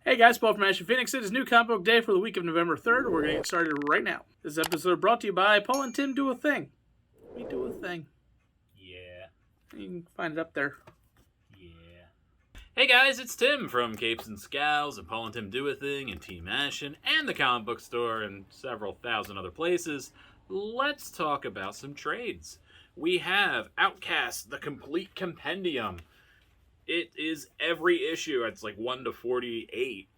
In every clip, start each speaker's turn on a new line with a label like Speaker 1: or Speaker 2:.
Speaker 1: Hey guys, Paul from Ashen Phoenix. It is new comic book day for the week of November 3rd. We're going to get started right now. This episode brought to you by Paul and Tim Do a Thing. We do a thing.
Speaker 2: Yeah.
Speaker 1: You can find it up there.
Speaker 2: Yeah. Hey guys, it's Tim from Capes and Scowls and Paul and Tim Do a Thing and Team Ashen and the comic book store and several thousand other places. Let's talk about some trades. We have Outcast, the complete compendium. It is every issue. It's like 1 to 48.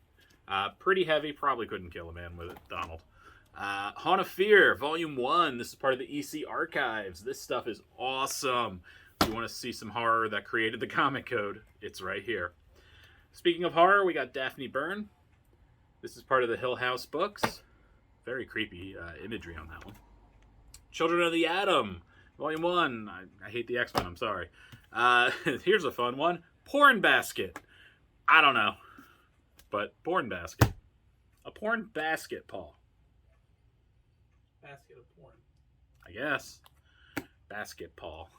Speaker 2: Pretty heavy. Probably couldn't kill a man with it, Donald. Haunt of Fear, Volume 1. This is part of the EC Archives. This stuff is awesome. If you want to see some horror that created the comic code, it's right here. Speaking of horror, we got Daphne Byrne. This is part of the Hill House books. Very creepy imagery on that one. Children of the Atom, Volume 1. I hate the X-Men, I'm sorry. Here's a fun one. Porn basket. I don't know. But porn basket. A porn basket, Paul.
Speaker 1: Basket of porn.
Speaker 2: I guess. Basket, Paul.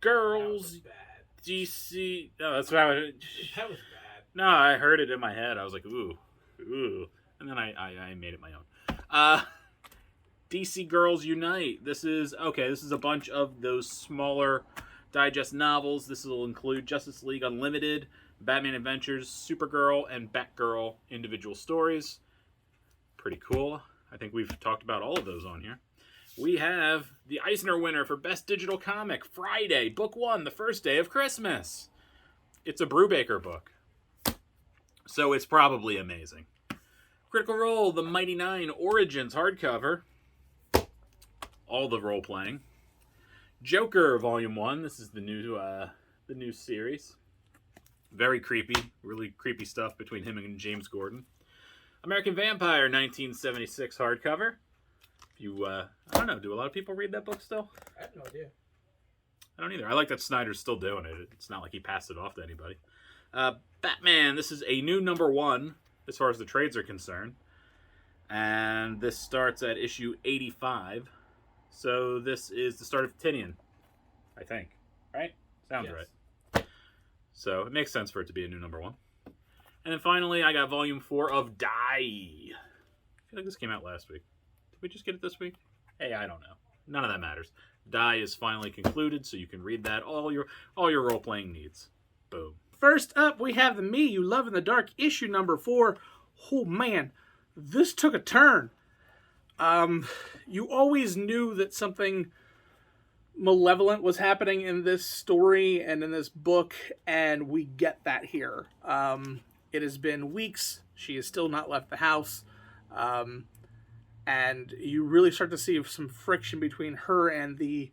Speaker 2: Girls.
Speaker 1: That was bad.
Speaker 2: DC. No, that's what
Speaker 1: That was bad.
Speaker 2: No, I heard it in my head. I was like, ooh. And then I made it my own. DC Girls Unite. This is a bunch of those smaller digest novels. This will include Justice League Unlimited, Batman Adventures, Supergirl, and Batgirl individual stories. Pretty cool. I think we've talked about all of those on here. We have the Eisner winner for Best Digital Comic, Friday, Book 1, the first day of Christmas. It's a Brubaker book, so it's probably amazing. Critical Role, The Mighty Nine Origins hardcover. All the role-playing. Joker, Volume 1. This is the new series. Very creepy. Really creepy stuff between him and James Gordon. American Vampire, 1976 hardcover. I don't know, do a lot of people read that book still?
Speaker 1: I have no idea.
Speaker 2: I don't either. I like that Snyder's still doing it. It's not like he passed it off to anybody. Batman, this is a new number 1 as far as the trades are concerned. And this starts at issue 85. So this is the start of Tinian, I think. Right? Sounds
Speaker 1: Yes.
Speaker 2: right. So it makes sense for it to be a new number 1. And then finally, I got Volume 4 of Die. I feel like this came out last week. Did we just get it this week? Hey, I don't know. None of that matters. Die is finally concluded, so you can read that all your role-playing needs. Boom.
Speaker 1: First up, we have the Me You Love in the Dark, issue number 4. Oh, man. This took a turn. You always knew that something malevolent was happening in this story and in this book, and we get that here. It has been weeks. She has still not left the house. And you really start to see some friction between her and the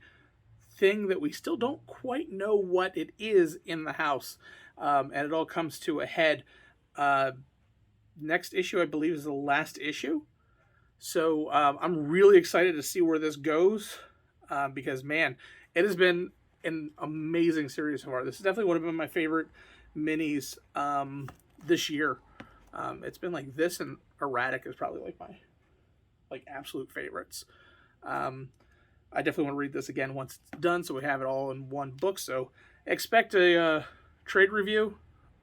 Speaker 1: thing that we still don't quite know what it is in the house. And it all comes to a head. Next issue, I believe, is the last issue. So I'm really excited to see where this goes because, man, it has been an amazing series so far. This is definitely one of my favorite minis this year. It's been like this, and Erratic is probably like my absolute favorites. I definitely want to read this again once it's done, so we have it all in one book. So expect a trade review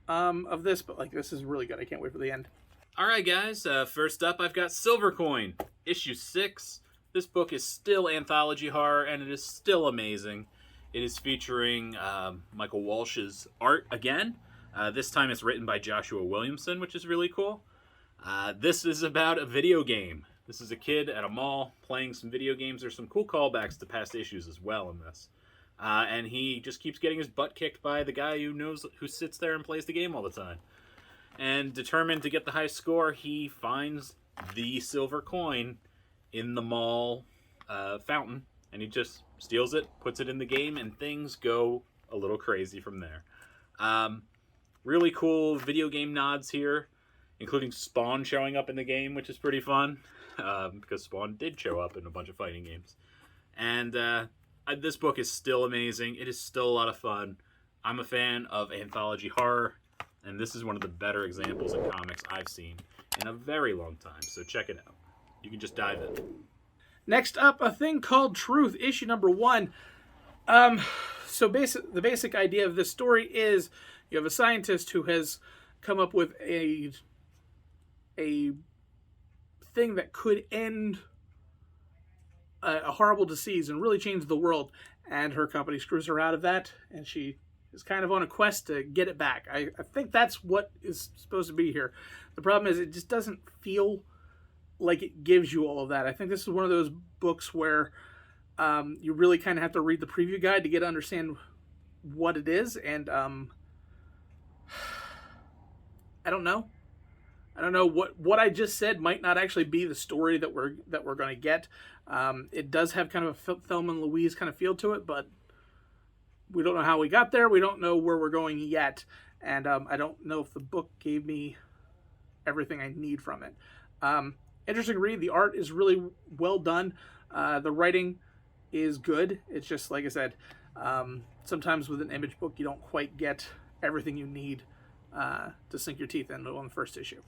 Speaker 1: of this, but this is really good. I can't wait for the end.
Speaker 2: All right, guys. First up, I've got Silver Coin, issue 6. This book is still anthology horror, and it is still amazing. It is featuring Michael Walsh's art again. This time it's written by Joshua Williamson, which is really cool. This is about a video game. This is a kid at a mall playing some video games. There's some cool callbacks to past issues as well in this. And he just keeps getting his butt kicked by the guy who sits there and plays the game all the time. And determined to get the high score, he finds the silver coin in the mall fountain, and he just steals it, puts it in the game, and things go a little crazy from there. Really cool video game nods here, including Spawn showing up in the game, which is pretty fun, because Spawn did show up in a bunch of fighting games. And this book is still amazing. It is still a lot of fun. I'm a fan of anthology horror, and this is one of the better examples in comics I've seen in a very long time. So check it out. You can just dive in.
Speaker 1: Next up, A Thing Called Truth, issue number 1. So the basic idea of this story is you have a scientist who has come up with a thing that could end a horrible disease and really change the world. And her company screws her out of that, and she is kind of on a quest to get it back. I think that's what is supposed to be here. The problem is it just doesn't feel like it gives you all of that. I think this is one of those books where you really kind of have to read the preview guide to get to understand what it is, and I don't know. I don't know what I just said might not actually be the story that we're going to get. It does have kind of a Thelma and Louise kind of feel to it, but we don't know how we got there. We don't know where we're going yet, and I don't know if the book gave me everything I need from it. Interesting read. The art is really well done. The writing is good. It's just, like I said, sometimes with an Image book, you don't quite get everything you need to sink your teeth into on the first issue.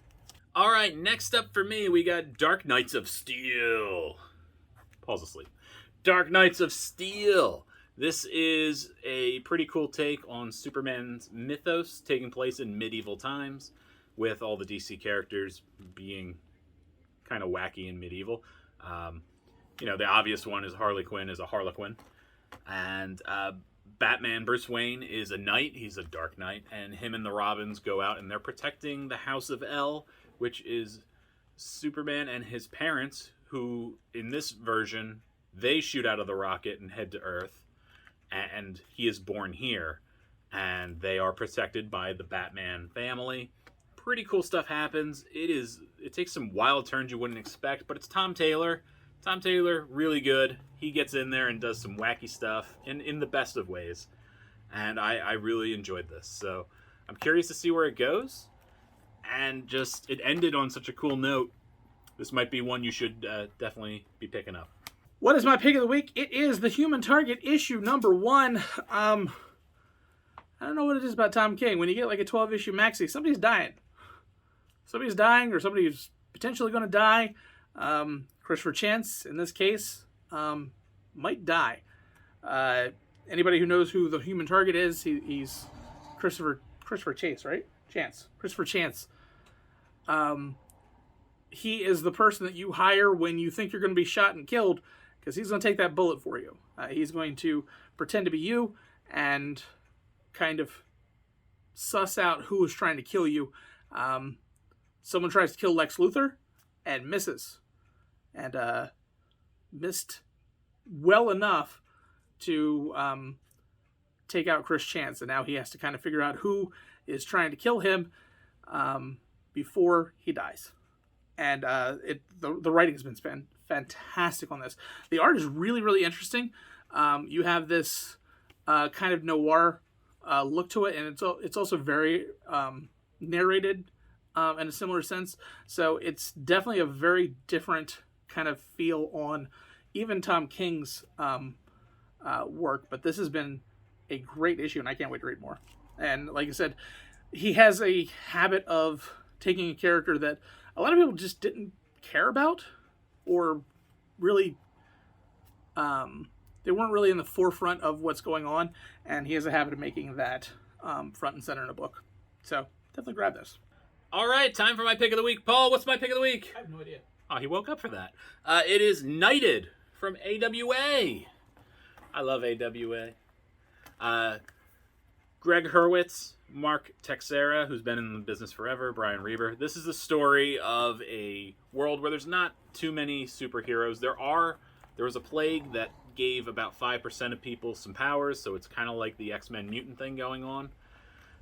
Speaker 2: All right, next up for me, we got Dark Knights of Steel. Paul's asleep. Dark Knights of Steel. This is a pretty cool take on Superman's mythos taking place in medieval times, with all the DC characters being kind of wacky and medieval. The obvious one is Harley Quinn is a Harlequin. And Batman, Bruce Wayne, is a knight. He's a Dark Knight. And him and the Robins go out and they're protecting the House of L, which is Superman and his parents, who, in this version, they shoot out of the rocket and head to Earth. And he is born here. And they are protected by the Batman family. Pretty cool stuff happens. It takes some wild turns you wouldn't expect, but it's Tom Taylor. Tom Taylor, really good. He gets in there and does some wacky stuff in the best of ways. And I really enjoyed this. So I'm curious to see where it goes. And just, it ended on such a cool note. This might be one you should definitely be picking up.
Speaker 1: What is my pick of the week? It is The Human Target, issue number 1. I don't know what it is about Tom King. When you get like a 12-issue maxi, somebody's dying. Somebody's dying, or somebody's potentially going to die. Christopher Chance, in this case, might die. Anybody who knows who the Human Target is, he's Christopher Chase, right? Christopher Chance. He is the person that you hire when you think you're going to be shot and killed, because he's going to take that bullet for you. He's going to pretend to be you and kind of suss out who is trying to kill you. Someone tries to kill Lex Luthor and misses. And missed well enough to take out Chris Chance. And now he has to kind of figure out who is trying to kill him before he dies. And the writing has been fantastic on this. The art is really, really interesting. You have this kind of noir look to it, and it's also very narrated in a similar sense. So it's definitely a very different kind of feel on even Tom King's work. But this has been a great issue, and I can't wait to read more. And like I said, he has a habit of taking a character that a lot of people just didn't care about, or really, they weren't really in the forefront of what's going on, and he has a habit of making that front and center in a book. So definitely grab this.
Speaker 2: All right, time for my pick of the week. Paul, what's my pick of the week?
Speaker 1: I have no idea.
Speaker 2: Oh, he woke up for that. It is Knighted from AWA. I love AWA. Greg Hurwitz, Mark Texera, who's been in the business forever, Brian Reber. This is the story of a world where there's not too many superheroes. There was a plague that gave about 5% of people some powers, so it's kind of like the X-Men mutant thing going on.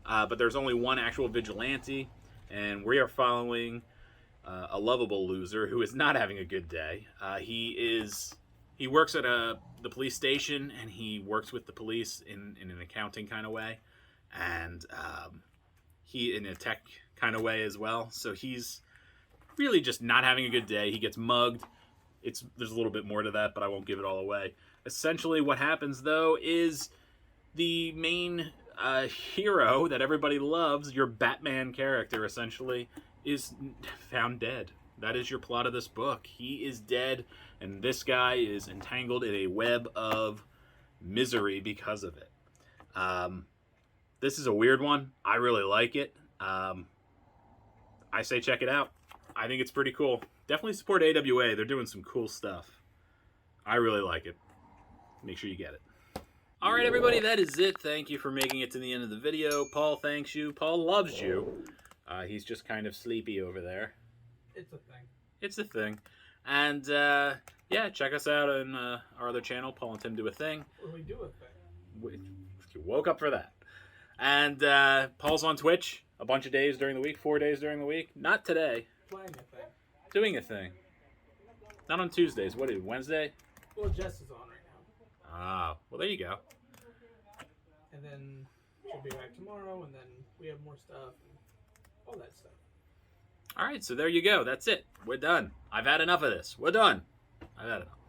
Speaker 2: But there's only one actual vigilante, and we are following a lovable loser who is not having a good day. He works at the police station, and he works with the police in an accounting kind of way, and he in a tech kind of way as well. So he's really just not having a good day. He gets mugged. There's a little bit more to that, but I won't give it all away. Essentially, what happens though is the main hero that everybody loves, your Batman character, essentially, is found dead. That is your plot of this book. He is dead, and this guy is entangled in a web of misery because of it. This is a weird one. I really like it. I say check it out. I think it's pretty cool. Definitely support AWA. They're doing some cool stuff. I really like it. Make sure you get it. All right, everybody, that is it. Thank you for making it to the end of the video. Paul thanks you. Paul loves you. He's just kind of sleepy over there.
Speaker 1: It's a thing.
Speaker 2: It's a thing. And, yeah, check us out on our other channel, Paul and Tim Do a Thing.
Speaker 1: When we do a thing.
Speaker 2: You woke up for that. And Paul's on Twitch a bunch of days during the week, 4 days during the week. Not today.
Speaker 1: Playing a thing.
Speaker 2: Doing a thing. Not on Tuesdays. What is it, Wednesday?
Speaker 1: Well, Jess is on right now.
Speaker 2: Ah, well, there you go.
Speaker 1: And then she'll be back tomorrow, and then we have more stuff and all that stuff.
Speaker 2: All right, so there you go. That's it. We're done. I've had enough of this. We're done. I've had enough.